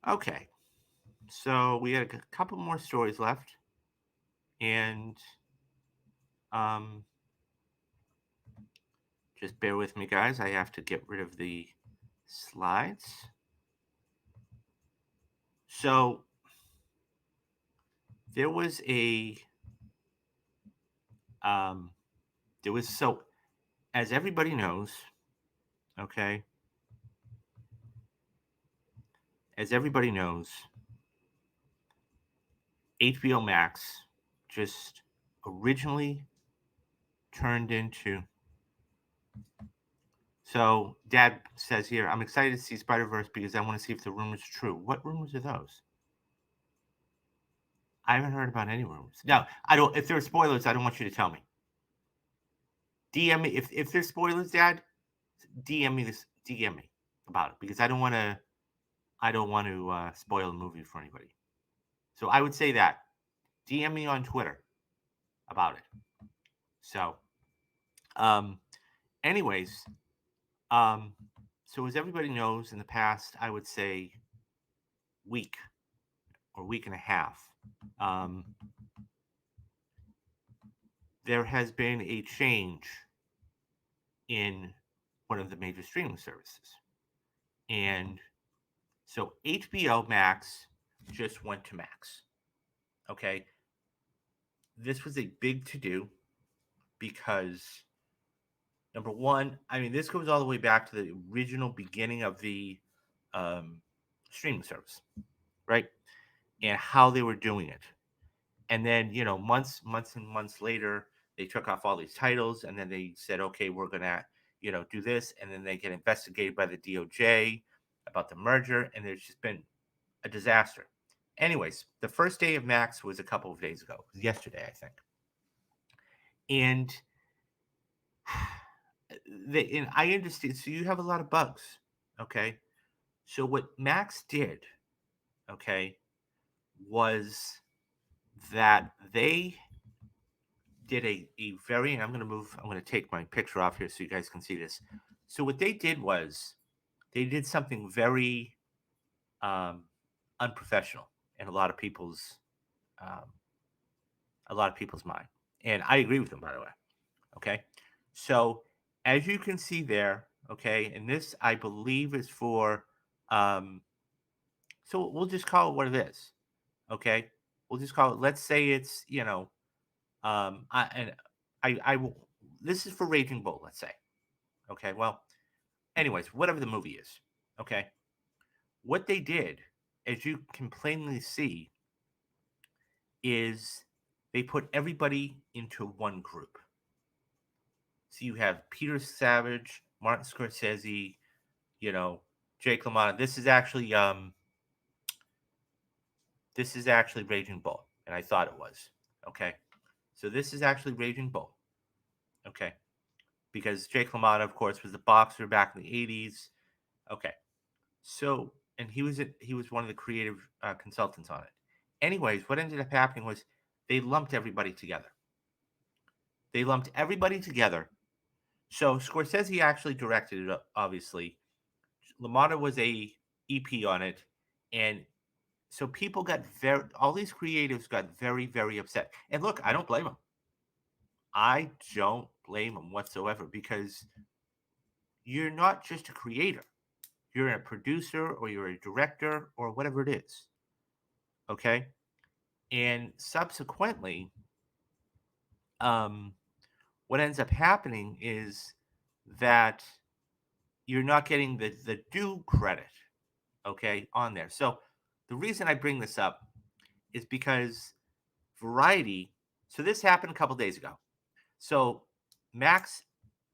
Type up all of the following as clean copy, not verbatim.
Okay, so we had a couple more stories left, and um, just bear with me, guys. I have to get rid of the slides. So there was a um, there was so as everybody knows, okay, as everybody knows, HBO Max just originally turned into. So Dad says here, I'm excited to see Spider Verse because I want to see if the rumors are true. What rumors are those? I haven't heard about any rumors. Now, I don't. If there are spoilers, I don't want you to tell me. DM me if there's spoilers, Dad. DM me this. DM me about it because I don't want to. I don't want to spoil the movie for anybody. So I would say that DM me on Twitter about it. So, um, anyways, um, so as everybody knows, in the past, I would say week or week and a half, um, there has been a change in one of the major streaming services. And so HBO Max just went to Max. Okay. This was a big to do because, number one, I mean, this goes all the way back to the original beginning of the um, streaming service, right? And how they were doing it. And then, months and months later, they took off all these titles and then they said, okay, we're going to, do this. And then they get investigated by the DOJ about the merger. And there's just been a disaster. Anyways, the first day of Max was a couple of days ago. It was yesterday, I think. And and I understand. So you have a lot of bugs. Okay. So what Max did, okay, was that they did a very, and I'm going to take my picture off here so you guys can see this. So what they did was they did something very um, unprofessional in um, a lot of people's mind. And I agree with them, by the way. Okay. So as you can see there, okay, and this I believe is for, um, so we'll just call it what it is. Okay. We'll just call it, let's say it's, I will, this is for Raging Bull, let's say. Okay. Well, anyways, whatever the movie is. Okay. What they did, as you can plainly see, is they put everybody into one group. So you have Peter Savage, Martin Scorsese, you know, Jake LaMotta. This is actually Raging Bull, and I thought it was. Okay. So this is actually Raging Bull. Okay. Because Jake LaMotta, of course, was a boxer back in the 80s. Okay. So, and he was one of the creative consultants on it. Anyways, what ended up happening was they lumped everybody together. They lumped everybody together. So Scorsese actually directed it, obviously. LaMotta was a EP on it, and so people got all these creatives got very, very upset. And look, I don't blame them. I don't blame them whatsoever because you're not just a creator. You're a producer or you're a director or whatever it is. Okay. And subsequently, um, what ends up happening is that you're not getting the due credit, okay, on there. So the reason I bring this up is because Variety, so this happened a couple days ago. So Max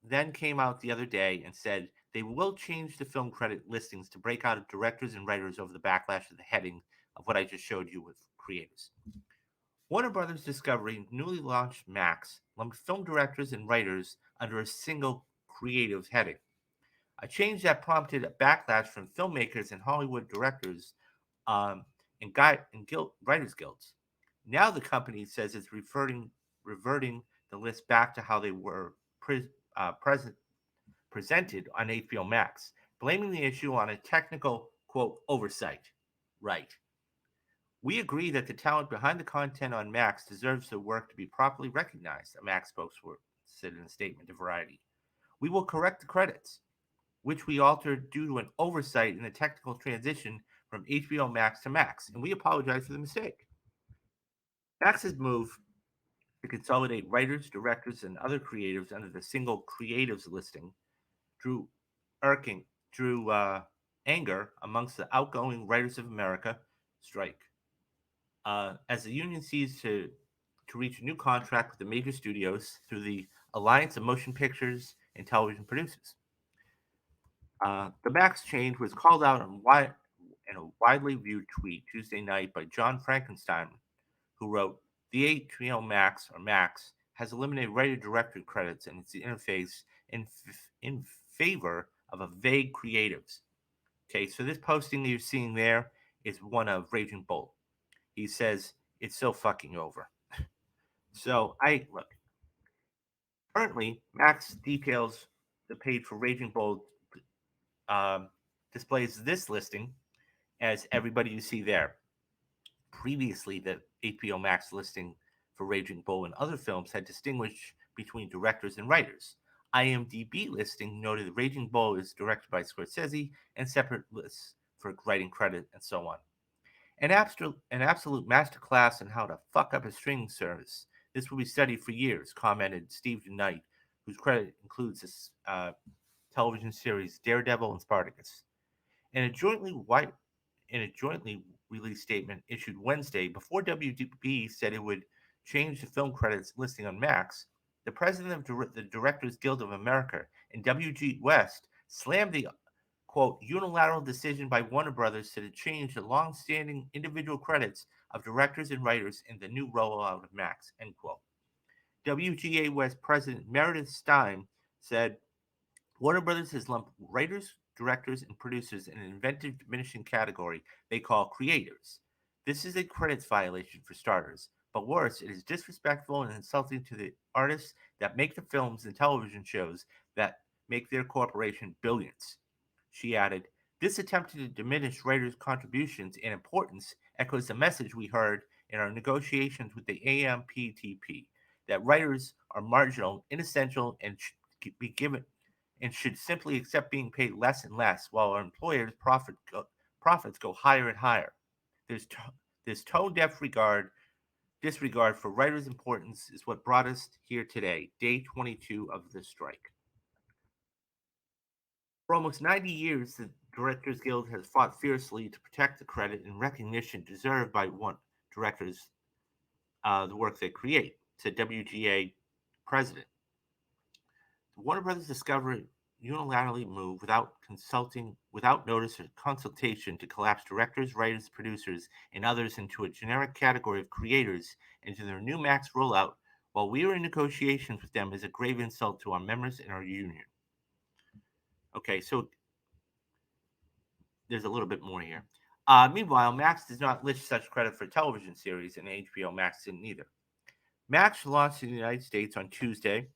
then came out the other day and said they will change the film credit listings to break out of directors and writers over the backlash of the heading of what I just showed you with creators. Warner Brothers Discovery newly launched Max lumped film directors and writers under a single creative heading. A change that prompted a backlash from filmmakers and Hollywood directors um, and writers guilds. Now the company says it's reverting the list back to how they were present presented on HBO Max, blaming the issue on a technical quote oversight. Right. We agree that the talent behind the content on Max deserves their work to be properly recognized, a Max spokesperson said in a statement to Variety. We will correct the credits, which we altered due to an oversight in the technical transition from HBO Max to Max, and we apologize for the mistake. Max's move to consolidate writers, directors, and other creatives under the single creatives listing drew irking drew anger amongst the outgoing Writers of America strike. As the union seeks to reach a new contract with the major studios through the Alliance of Motion Pictures and Television Producers. The Max change was called out in a widely viewed tweet Tuesday night by John Frankenstein, who wrote, "The HBO Max, or Max, has eliminated writer-director credits in its interface in favor of a vague creatives." Okay, so this posting that you're seeing there is one of Raging Bull. He says, "It's so fucking over." So I look, currently, Max details the page for Raging Bull um, displays this listing as everybody you see there. Previously, the HBO Max listing for Raging Bull and other films had distinguished between directors and writers. IMDb listing noted that Raging Bull is directed by Scorsese and separate lists for writing credit and so on. An absolute masterclass in how to fuck up a streaming service. This will be studied for years, commented Steve Knight, whose credit includes this television series Daredevil and Spartacus. In a jointly released statement issued Wednesday before WB said it would change the film credits listing on Max, the president of the Directors Guild of America and WG West slammed the quote unilateral decision by Warner Brothers to change the long-standing individual credits of directors and writers in the new rollout of Max, end quote. WGA West President Meredith Stein said Warner Brothers has lumped writers, directors, and producers in an inventive diminishing category they call creators. This is a credits violation for starters, but worse, it is disrespectful and insulting to the artists that make the films and television shows that make their corporation billions. She added, "This attempt to diminish writers' contributions and importance echoes the message we heard in our negotiations with the AMPTP that writers are marginal, inessential, and should be given and should simply accept being paid less and less while our employers' profits go higher and higher. This tone deaf disregard for writers' importance is what brought us here today, day 22 of the strike." For almost 90 years, the Directors Guild has fought fiercely to protect the credit and recognition deserved by one directors, the work they create, said WGA president. The Warner Brothers Discovery unilaterally moved without notice or consultation to collapse directors, writers, producers, and others into a generic category of creators into their new Max rollout while we were in negotiations with them is a grave insult to our members and our union. Okay, so there's a little bit more here. Meanwhile, Max does not list such credit for television series, and HBO Max didn't either. Max launched in the United States on Tuesday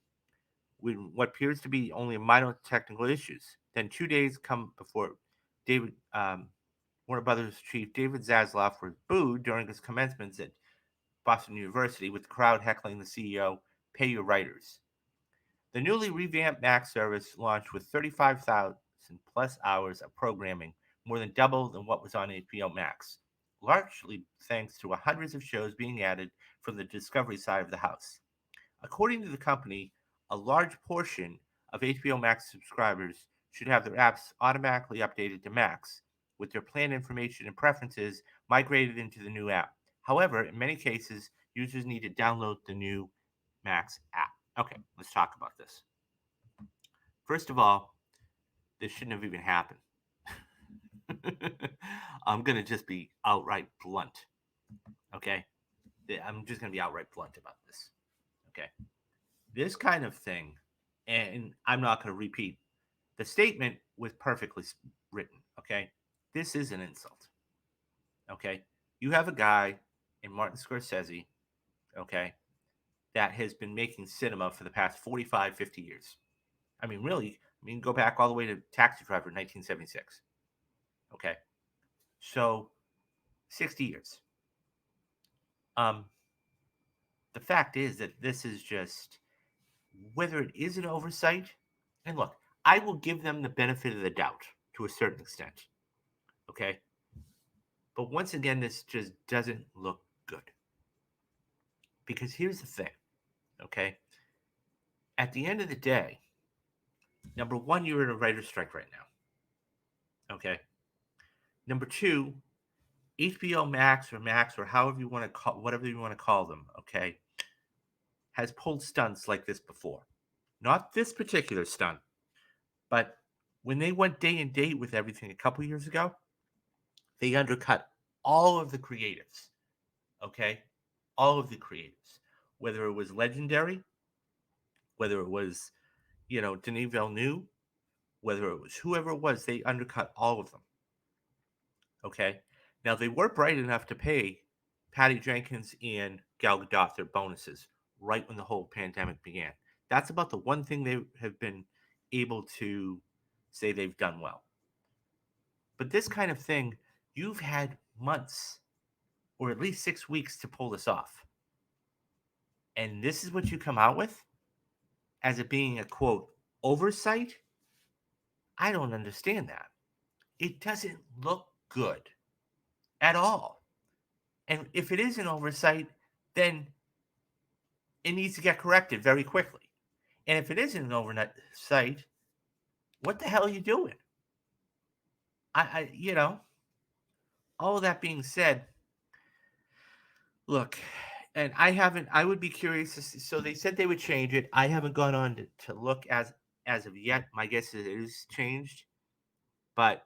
with what appears to be only minor technical issues. Then 2 days come before David Warner Brothers chief David Zaslav was booed during his commencements at Boston University, with the crowd heckling the CEO, "Pay your writers." The newly revamped Max service launched with 35,000 plus hours of programming, more than double than what was on HBO Max, largely thanks to hundreds of shows being added from the Discovery side of the house. According to the company, a large portion of HBO Max subscribers should have their apps automatically updated to Max, with their plan information and preferences migrated into the new app. However, in many cases, users need to download the new Max app. Okay, let's talk about this. First of all, this shouldn't have even happened. I'm going to just be outright blunt. Okay? I'm just going to be outright blunt about this. Okay? This kind of thing, and I'm not going to repeat, the statement was perfectly written. Okay? This is an insult. Okay? You have a guy in Martin Scorsese, okay, that has been making cinema for the past 45, 50 years. I mean, really, go back all the way to Taxi Driver in 1976. Okay. So 60 years. Um, the fact is that this is just whether it is an oversight. And look, I will give them the benefit of the doubt to a certain extent. Okay. But once again, this just doesn't look good. Because here's the thing. Okay. At the end of the day, number one, you're in a writer's strike right now. Okay. Number two, HBO Max or however you want to call whatever you want to call them, okay, has pulled stunts like this before. Not this particular stunt, but when they went day and date with everything a couple years ago, they undercut all of the creatives, okay? All of the creatives. Whether it was Legendary, whether it was, Denis Villeneuve, whether it was whoever it was, they undercut all of them. Okay. Now they were bright enough to pay Patty Jenkins and Gal Gadot their bonuses right when the whole pandemic began. That's about the one thing they have been able to say they've done well. But this kind of thing, you've had months or at least 6 weeks to pull this off. And this is what you come out with as it being a quote oversight? I don't understand that. It doesn't look good at all. And if it is an oversight, then it needs to get corrected very quickly. And if it isn't an oversight, what the hell are you doing? All of that being said, look, and I would be curious to see, so they said they would change it. I haven't gone on to look as of yet. My guess is it is changed, but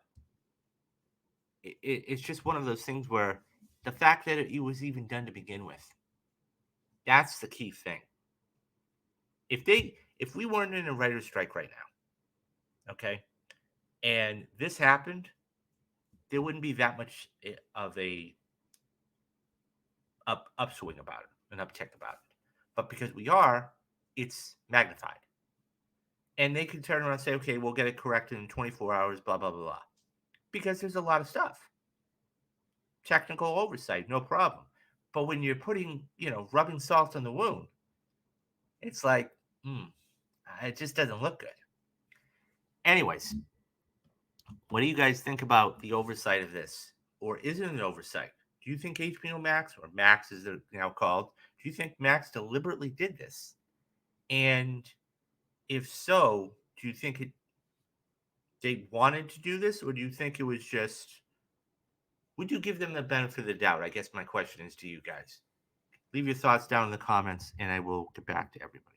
it's just one of those things where the fact that it was even done to begin with, that's the key thing. If we weren't in a writer's strike right now, okay, and this happened, there wouldn't be that much of a upswing about it, an uptick about it. But because we are, it's magnified. And they can turn around and say, okay, we'll get it corrected in 24 hours, blah, blah, blah, blah. Because there's a lot of stuff. Technical oversight, no problem. But when you're putting, rubbing salt on the wound, it's like, it just doesn't look good. Anyways, what do you guys think about the oversight of this? Or is it an oversight? Do you think HBO Max, or Max as they're now called, do you think Max deliberately did this? And if so, do you think they wanted to do this, or do you think it was just, would you give them the benefit of the doubt? I guess my question is to you guys. Leave your thoughts down in the comments, and I will get back to everybody.